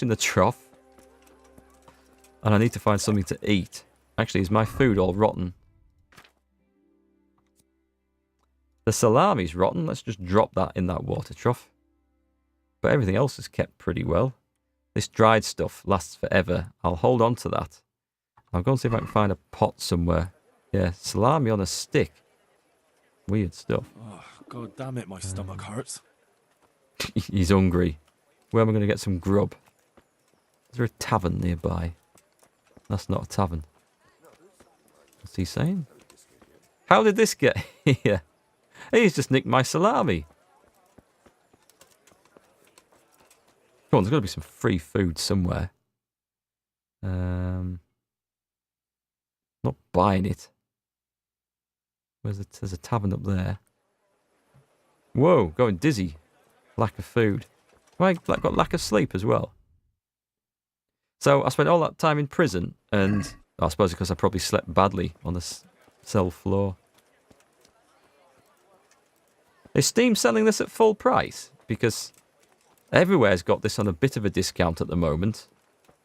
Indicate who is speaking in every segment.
Speaker 1: in the trough. And I need to find something to eat. Actually, is my food all rotten? The salami's rotten. Let's just drop that in that water trough. But everything else is kept pretty well. This dried stuff lasts forever. I'll hold on to that. I'll go and see if I can find a pot somewhere. Yeah, salami on a stick. Weird stuff.
Speaker 2: Oh, God damn it, my stomach hurts.
Speaker 1: He's hungry. Where am I going to get some grub? Is there a tavern nearby? That's not a tavern. What's he saying? How did this get here? He's just nicked my salami. Come on, there's got to be some free food somewhere. Not buying it. There's a tavern up there. Whoa, going dizzy. Lack of food. Have I got lack of sleep as well? So I spent all that time in prison, and I suppose because I probably slept badly on the cell floor. Is Steam selling this at full price? Because everywhere's got this on a bit of a discount at the moment.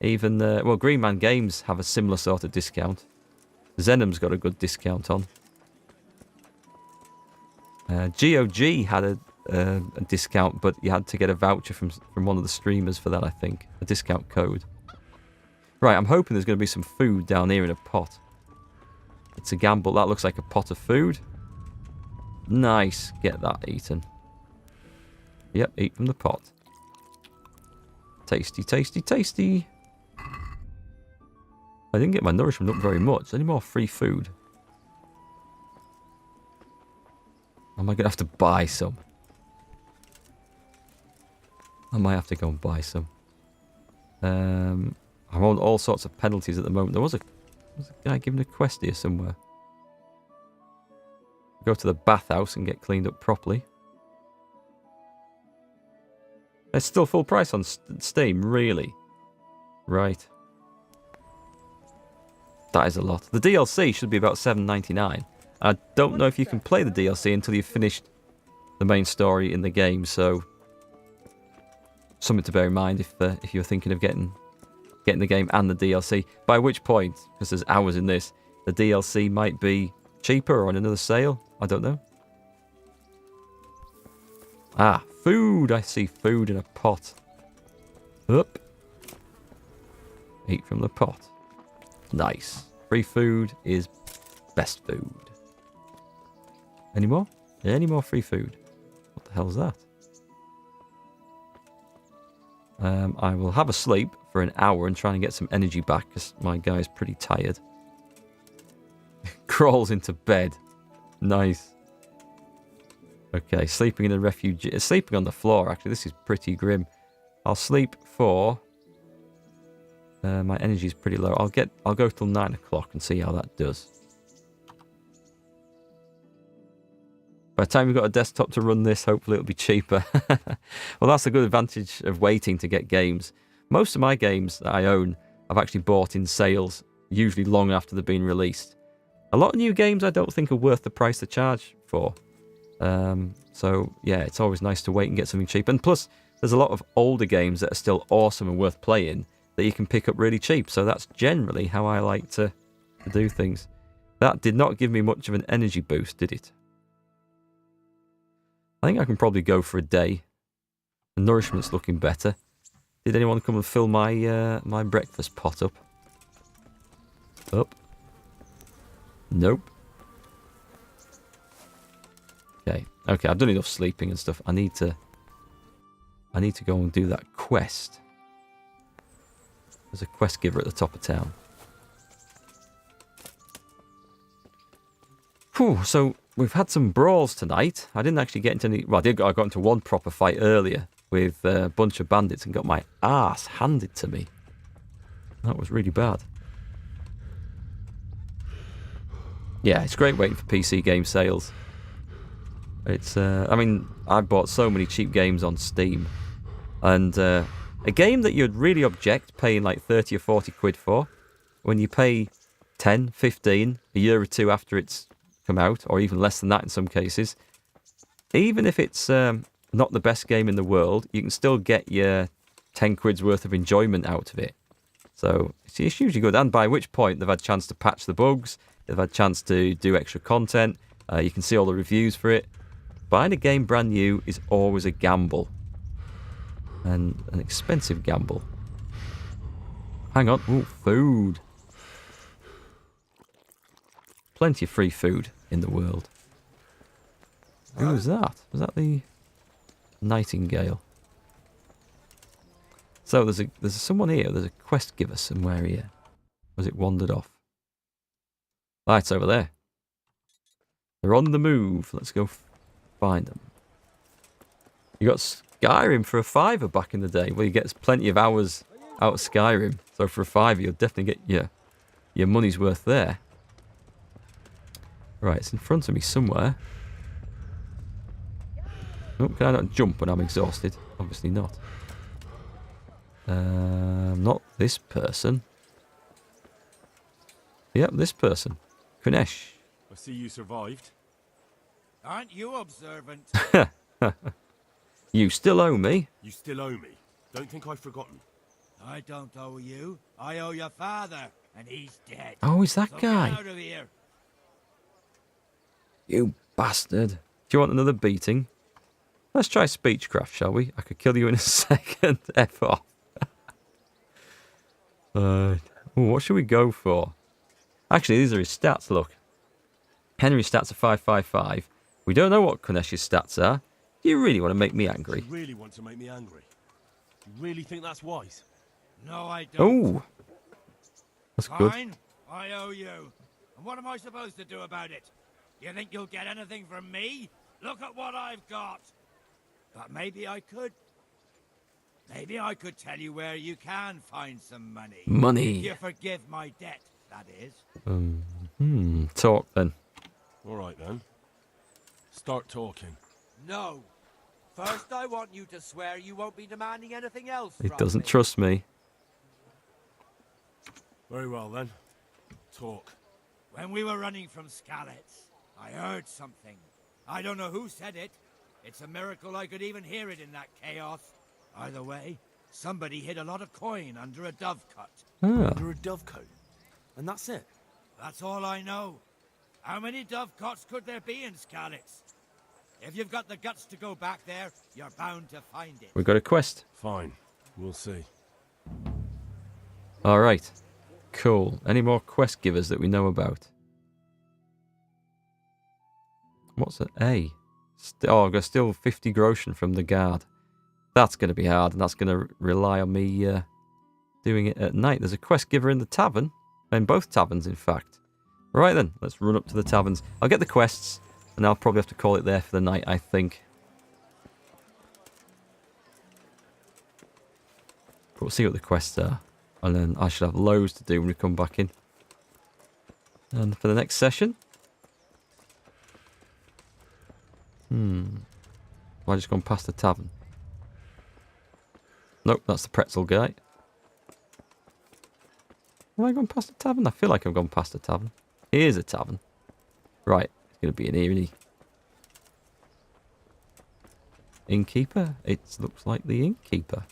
Speaker 1: Even, well, Green Man Games have a similar sort of discount. Zenom's got a good discount on. GOG had a discount, but you had to get a voucher from one of the streamers for that, I think. A discount code. Right, I'm hoping there's going to be some food down here in a pot. It's a gamble. That looks like a pot of food. Nice. Get that eaten. Yep, eat from the pot. Tasty, tasty, tasty. I didn't get my nourishment up very much. Any more free food? Am I going to have to buy some? I might have to go and buy some. I'm on all sorts of penalties at the moment. There was a guy giving a quest here somewhere. Go to the bathhouse and get cleaned up properly. It's still full price on Steam, really? Right. That is a lot. The DLC should be about $7.99. I don't know if you can play the DLC until you've finished the main story in the game, so something to bear in mind if you're thinking of getting the game and the DLC. By which point, because there's hours in this, the DLC might be cheaper or on another sale. I don't know. Ah, food. I see food in a pot. Up. Eat from the pot. Nice. Free food is best food. Any more? Any more free food? What the hell is that? I will have a sleep for an hour and try and get some energy back because my guy's pretty tired. Crawls into bed. Nice. Okay, sleeping in a refugee. Sleeping on the floor, actually. This is pretty grim. I'll sleep for... my energy's pretty low. I'll go till 9 o'clock and see how that does. By the time you've got a desktop to run this, hopefully it'll be cheaper. Well, that's a good advantage of waiting to get games. Most of my games that I own, I've actually bought in sales, usually long after they've been released. A lot of new games I don't think are worth the price they charge for. So, yeah, it's always nice to wait and get something cheap. And plus, there's a lot of older games that are still awesome and worth playing that you can pick up really cheap. So that's generally how I like to do things. That did not give me much of an energy boost, did it? I think I can probably go for a day. The nourishment's looking better. Did anyone come and fill my my breakfast pot up? Up. Nope. Okay. Okay, I've done enough sleeping and stuff. I need to go and do that quest. There's a quest giver at the top of town. Whew, so we've had some brawls tonight. I didn't actually get into any... Well, I got into one proper fight earlier with a bunch of bandits and got my ass handed to me. That was really bad. Yeah, it's great waiting for PC game sales. It's, I mean, I bought so many cheap games on Steam. And a game that you'd really object paying like 30 or 40 quid for, when you pay 10, 15, a year or two after it's come out, or even less than that in some cases, even if it's not the best game in the world, you can still get your 10 quid's worth of enjoyment out of it. So it's usually good. And by which point they've had a chance to patch the bugs. They've had a chance to do extra content. You can see all the reviews for it. Buying a game brand new is always a gamble. And an expensive gamble. Hang on. Ooh, food. Plenty of free food in the world. Who was that? Was that the Nightingale? So there's someone here. There's a quest giver somewhere here. Was it wandered off? Ah, it's over there. They're on the move. Let's go find them. You got Skyrim for a £5 back in the day. Well, you get plenty of hours out of Skyrim. So for a £5, you'll definitely get your money's worth there. Right, it's in front of me somewhere. Oh, can I not jump when I'm exhausted? Obviously not. Not this person. Yep, this person. Kunesh.
Speaker 2: I see you survived.
Speaker 3: Aren't you observant?
Speaker 1: You still owe me.
Speaker 2: You still owe me. Don't think I've forgotten.
Speaker 3: I don't owe you. I owe your father, and he's dead.
Speaker 1: Oh, is that
Speaker 3: So
Speaker 1: guy?
Speaker 3: Get out of here.
Speaker 1: You bastard. Do you want another beating? Let's try speechcraft, shall we? I could kill you in a second. F off. What should we go for? Actually, these are his stats, look. Henry's stats are 555. We don't know what Kunesh's stats are. Do you really want to make me angry?
Speaker 2: You really want to make me angry? You really think that's wise?
Speaker 3: No, I don't.
Speaker 1: Oh. That's good.
Speaker 3: Fine. I owe you. And what am I supposed to do about it? You think you'll get anything from me? Look at what I've got. But maybe I could. Maybe I could tell you where you can find some money.
Speaker 1: Money.
Speaker 3: You forgive my debt, that is.
Speaker 1: Talk then.
Speaker 2: All right then. Start talking.
Speaker 3: No. First, I want you to swear you won't be demanding anything else
Speaker 1: He
Speaker 3: from
Speaker 1: doesn't
Speaker 3: me.
Speaker 1: trust me.
Speaker 2: Very well then. Talk.
Speaker 3: When we were running from Skalitz, I heard something. I don't know who said it. It's a miracle I could even hear it in that chaos. Either way, somebody hid a lot of coin under a dovecot.
Speaker 1: Ah.
Speaker 2: Under a dovecote. And that's it.
Speaker 3: That's all I know. How many dovecots could there be in Skalitz? If you've got the guts to go back there, you're bound to find it.
Speaker 1: We've got a quest.
Speaker 2: Fine. We'll see.
Speaker 1: Alright. Cool. Any more quest givers that we know about? What's an A? I've got still 50 groschen from the guard. That's going to be hard, and that's going to rely on me doing it at night. There's a quest giver in the tavern. In both taverns, in fact. Right then, let's run up to the taverns. I'll get the quests, and I'll probably have to call it there for the night, I think. But we'll see what the quests are. And then I should have loads to do when we come back in. And for the next session... Have I just gone past the tavern? Nope, that's the pretzel guy. Have I gone past the tavern? I feel like I've gone past the tavern. Here's a tavern. Right, it's going to be in here, isn't he? Innkeeper? It looks like the innkeeper.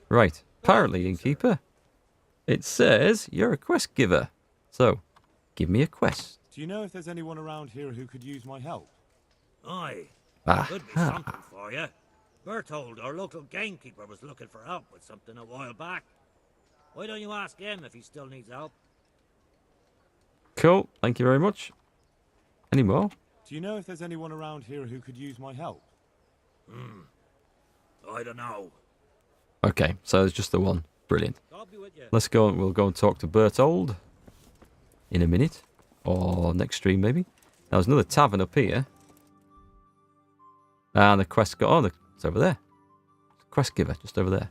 Speaker 1: Right, apparently, innkeeper. It says you're a quest giver. So, give me a quest.
Speaker 2: Do you know if there's anyone around here who could use my help?
Speaker 3: Aye.
Speaker 1: Ah,
Speaker 3: Could be something for you. Berthold, our local gamekeeper, was looking for help with something a while back. Why don't you ask him if he still needs help?
Speaker 1: Cool, thank you very much. Any more?
Speaker 2: Do you know if there's anyone around here who could use my help?
Speaker 3: I don't know.
Speaker 1: Okay, so there's just the one. Brilliant.
Speaker 3: I'll be with you.
Speaker 1: Let's go. We'll go and talk to Berthold in a minute, or next stream maybe. Now there's another tavern up here, and the quest got. Oh, it's over there. Quest giver just over there.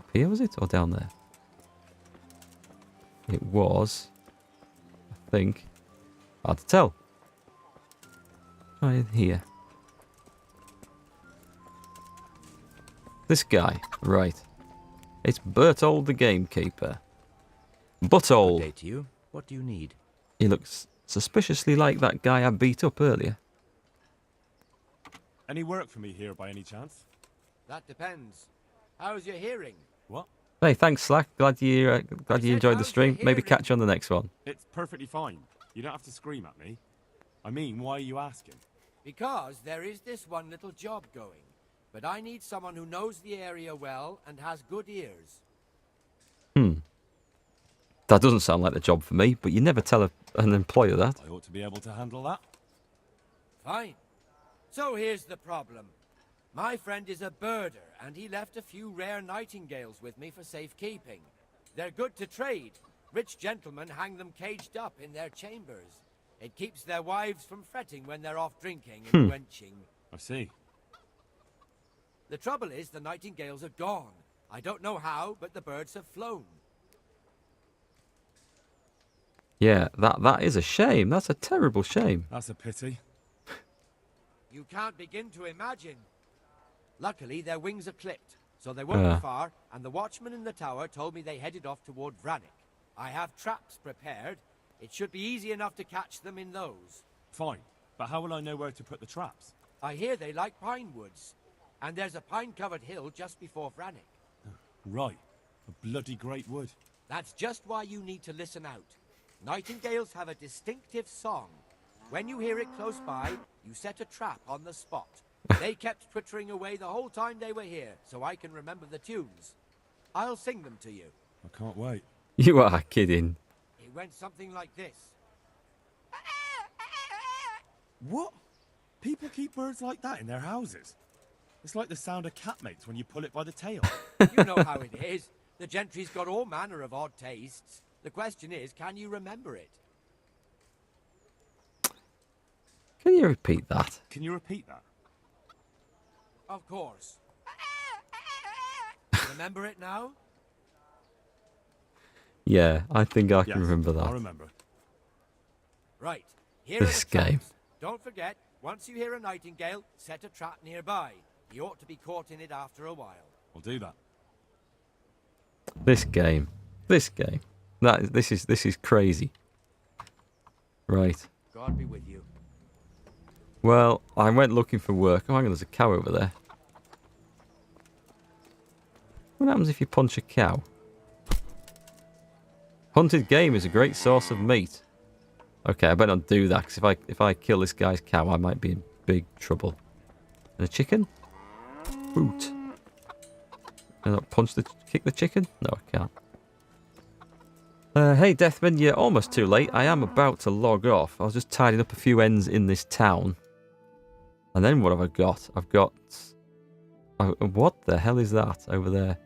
Speaker 1: Up here was it, or down there? It was. I think. Hard to tell. Try in here. This guy, right. It's Berthold the gamekeeper. Buttold.
Speaker 4: Good day to you. What do you need?
Speaker 1: He looks suspiciously like that guy I beat up earlier.
Speaker 2: Any work for me here by any chance?
Speaker 3: That depends. How's your hearing?
Speaker 2: What?
Speaker 1: Hey, thanks, Slack. Glad you
Speaker 3: said,
Speaker 1: enjoyed the
Speaker 3: how's
Speaker 1: stream.
Speaker 3: your
Speaker 1: Maybe
Speaker 3: hearing?
Speaker 1: catch you on the next one.
Speaker 2: It's perfectly fine. You don't have to scream at me. I mean, why are you asking?
Speaker 3: Because there is this one little job going. But I need someone who knows the area well and has good ears.
Speaker 1: That doesn't sound like the job for me, but you never tell an employer that.
Speaker 2: I ought to be able to handle that.
Speaker 3: Fine. So here's the problem. My friend is a birder, and he left a few rare nightingales with me for safekeeping. They're good to trade. Rich gentlemen hang them caged up in their chambers. It keeps their wives from fretting when they're off drinking and quenching.
Speaker 2: I see.
Speaker 3: The trouble is the nightingales are gone. I don't know how, but the birds have flown.
Speaker 1: Yeah, that is a shame. That's a terrible shame.
Speaker 2: That's a pity.
Speaker 3: You can't begin to imagine. Luckily, their wings are clipped, so they won't be far, and the watchman in the tower told me they headed off toward Brannick. I have traps prepared. It should be easy enough to catch them in those.
Speaker 2: Fine. But how will I know where to put the traps?
Speaker 3: I hear they like pine woods, and there's a pine-covered hill just before Brannick.
Speaker 2: Right. A bloody great wood.
Speaker 3: That's just why you need to listen out. Nightingales have a distinctive song. When you hear it close by, you set a trap on the spot. They kept twittering away the whole time they were here, so I can remember the tunes. I'll sing them to you.
Speaker 2: I can't wait.
Speaker 1: You are kidding.
Speaker 3: It went something like this.
Speaker 2: What? People keep birds like that in their houses? It's like the sound of cat mates when you pull it by the tail.
Speaker 3: You know how it is. The gentry's got all manner of odd tastes. The question is, can you remember it?
Speaker 1: Can you repeat that?
Speaker 2: Can you repeat that?
Speaker 3: Of course. Remember it now?
Speaker 1: Yeah, I think I can
Speaker 2: Yes,
Speaker 1: remember that.
Speaker 2: I remember.
Speaker 3: Right. Here
Speaker 1: This
Speaker 3: are the traps.
Speaker 1: game.
Speaker 3: Don't forget, once you hear a nightingale, set a trap nearby. He ought to be caught in it after a while.
Speaker 2: I'll do that.
Speaker 1: This game. This is crazy. Right.
Speaker 3: God be with you.
Speaker 1: Well, I went looking for work. Oh, hang on, there's a cow over there. What happens if you punch a cow? Hunted game is a great source of meat. Okay, I better not do that, because if I kill this guy's cow, I might be in big trouble. And a chicken? Boot. Can I kick the chicken? No, I can't. Hey, Deathman, you're almost too late. I am about to log off. I was just tidying up a few ends in this town. And then what have I got? I've got... what the hell is that over there?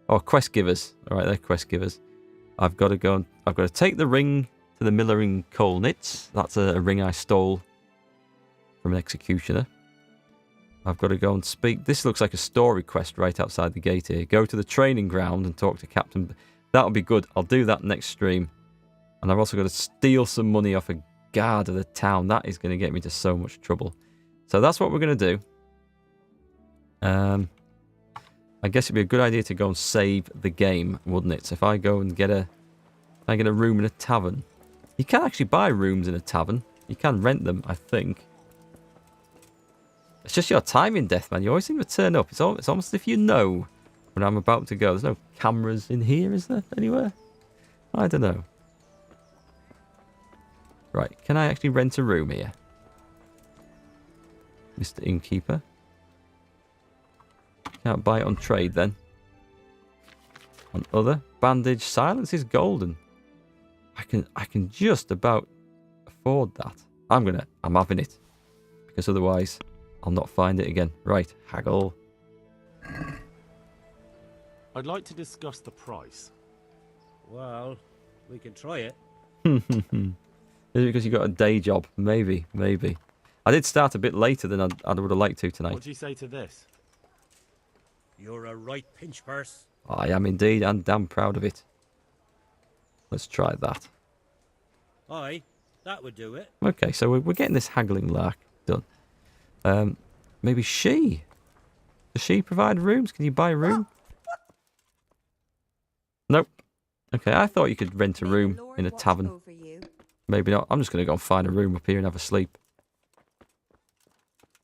Speaker 1: Oh, quest givers. Alright, they're quest givers. I've got to go and... I've got to take the ring to the miller in Colnitz. That's a ring I stole from an executioner. I've got to go and speak... This looks like a story quest right outside the gate here. Go to the training ground and talk to Captain... That'll be good. I'll do that next stream. And I've also got to steal some money off a guard of the town. That is going to get me into so much trouble. So that's what we're going to do. I guess it'd be a good idea to go and save the game, wouldn't it? So if I go and get a room in a tavern. You can actually buy rooms in a tavern. You can rent them, I think. It's just your timing, Deathman. You always seem to turn up. It's almost as if you know when I'm about to go. There's no cameras in here, is there? Anywhere? I don't know. Right, can I actually rent a room here? Mr. Innkeeper. Can't buy it on trade then. On other. Bandage. Silence is golden. I can just about afford that. I'm having it. Because otherwise I'll not find it again. Right, haggle.
Speaker 2: I'd like to discuss the price.
Speaker 4: Well, we can try it.
Speaker 1: Is it because you got a day job? Maybe. I did start a bit later than I would have liked to tonight.
Speaker 2: What do you say to this?
Speaker 4: You're a right pinch purse.
Speaker 1: I am indeed, and damn proud of it. Let's try that.
Speaker 4: Aye, that would do it.
Speaker 1: Okay, so we're getting this haggling lark done. Maybe she? Does she provide rooms? Can you buy a room? Nope. Okay, I thought you could rent a room in a tavern. Maybe not. I'm just going to go and find a room up here and have a sleep.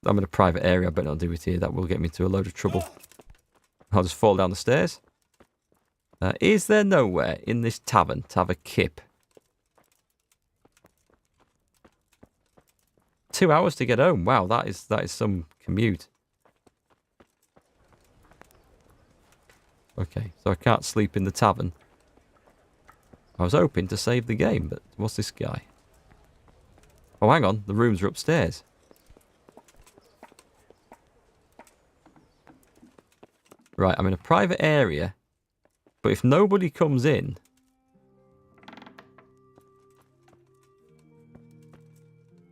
Speaker 1: I'm in a private area. I better not do it here. That will get me into a load of trouble. I'll just fall down the stairs. Is there nowhere in this tavern to have a kip? 2 hours to get home. Wow, that is some commute. Okay, so I can't sleep in the tavern. I was hoping to save the game, but what's this guy? Oh, hang on. The rooms are upstairs. Right, I'm in a private area. But if nobody comes in...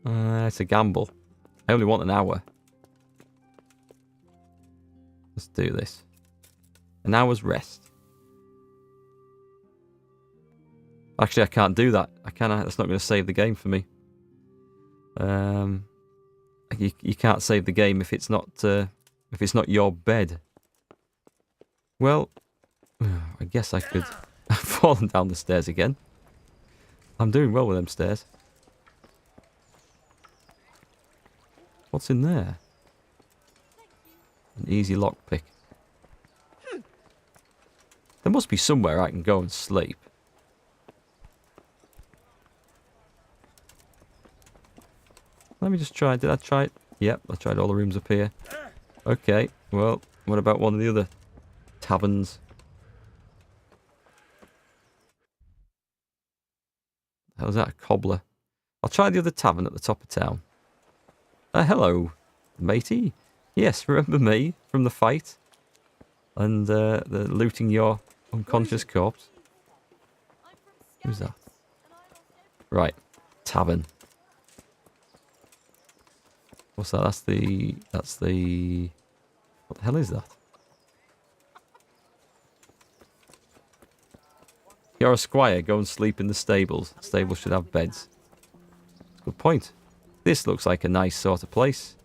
Speaker 1: it's a gamble. I only want an hour. Let's do this. An hour's rest. Actually, I can't do that. I can't. That's not going to save the game for me. You can't save the game if it's not your bed. Well, I guess I could. I've fallen down the stairs again. I'm doing well with them stairs. What's in there? An easy lockpick. There must be somewhere I can go and sleep. Let me just try. Did I try it? Yep, I tried all the rooms up here. Okay, well, what about one of the other taverns? How's that? A cobbler. I'll try the other tavern at the top of town. Hello, matey. Yes, remember me from the fight? And the looting your unconscious corpse? Who's that? Right, tavern. What's that? That's the... What the hell is that? You're a squire, go and sleep in the stables. Stables should have beds. That's a good point. This looks like a nice sort of place.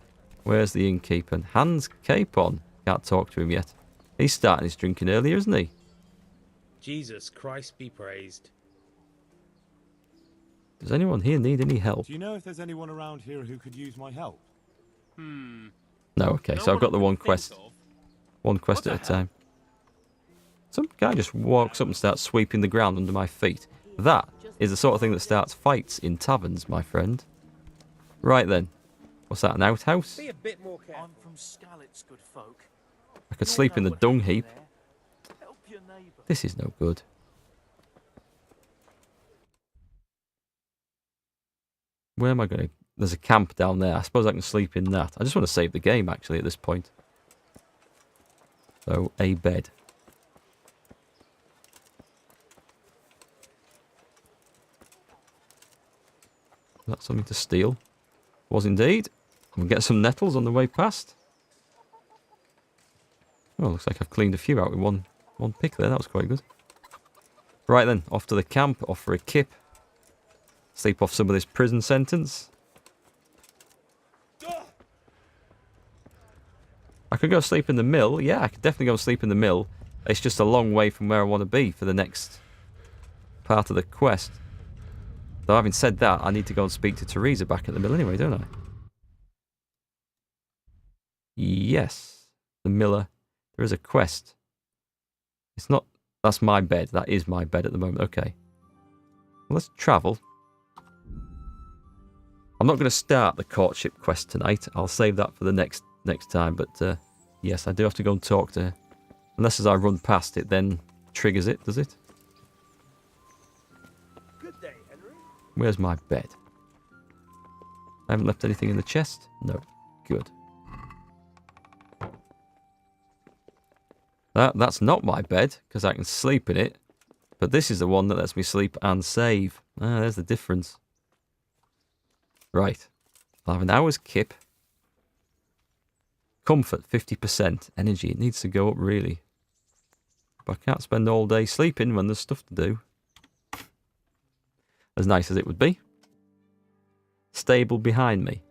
Speaker 1: Where's the innkeeper? Hans Capon. Can't talk to him yet. He's starting his drinking earlier, isn't he?
Speaker 4: Jesus Christ be praised.
Speaker 1: Does anyone here need any help?
Speaker 2: Do you know if there's anyone around here who could use my help?
Speaker 1: No, okay, so I've got the one quest. One quest at a time. Some guy just walks up and starts sweeping the ground under my feet. That is the sort of thing that starts fights in taverns, my friend. Right then. What's that, an outhouse?
Speaker 4: Be a bit more careful.
Speaker 5: I'm from Skalitz, good folk.
Speaker 1: I could sleep in the dung heap.
Speaker 5: Help your neighbour.
Speaker 1: This is no good. Where am I going to... There's a camp down there. I suppose I can sleep in that. I just want to save the game, actually, at this point. So, a bed. Is that something to steal? Was indeed. We'll get some nettles on the way past. Oh, looks like I've cleaned a few out with one pick there. That was quite good. Right then, off to the camp, off for a kip. Sleep off some of this prison sentence. I could go sleep in the mill. Yeah, I could definitely go sleep in the mill. It's just a long way from where I want to be for the next part of the quest. Though having said that, I need to go and speak to Teresa back at the mill anyway, don't I? Yes. The miller. There is a quest. It's not... That's my bed. That is my bed at the moment. Okay. Well, let's travel. I'm not going to start the courtship quest tonight. I'll save that for the next time. But yes, I do have to go and talk to her. Unless as I run past it, then triggers it, does it?
Speaker 4: Good day, Henry.
Speaker 1: Where's my bed? I haven't left anything in the chest? No. Good. That's not my bed, because I can sleep in it. But this is the one that lets me sleep and save. Ah, there's the difference. Right. I'll have an hour's kip. Comfort, 50%. Energy, it needs to go up, really. But I can't spend all day sleeping when there's stuff to do. As nice as it would be. Stable behind me.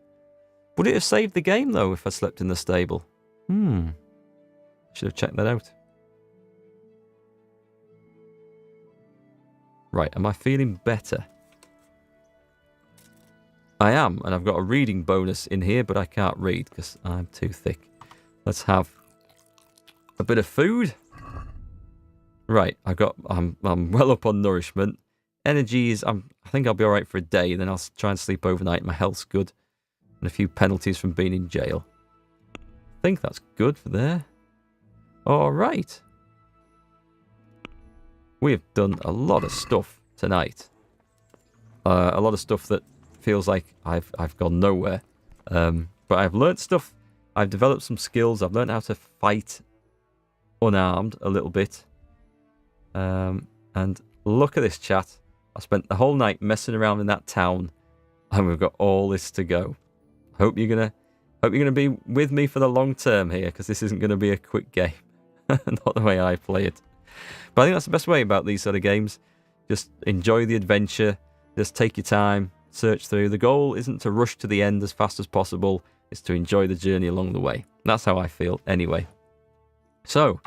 Speaker 1: Would it have saved the game, though, if I slept in the stable? Should have checked that out. Right, am I feeling better? I am, and I've got a reading bonus in here, but I can't read because I'm too thick. Let's have a bit of food. Right, I'm well up on nourishment. Energy is, I think I'll be alright for a day, then I'll try and sleep overnight. My health's good. And a few penalties from being in jail. I think that's good for there. Alright. We have done a lot of stuff tonight. A lot of stuff that feels like I've gone nowhere. But I've learnt stuff. I've developed some skills. I've learnt how to fight unarmed a little bit. And look at this, chat. I spent the whole night messing around in that town, and we've got all this to go. Hope you're gonna be with me for the long term here, because this isn't gonna be a quick game. Not the way I play it. But I think that's the best way about these sort of games. Just enjoy the adventure. Just take your time, search through. The goal isn't to rush to the end as fast as possible. It's to enjoy the journey along the way. That's how I feel, anyway. So,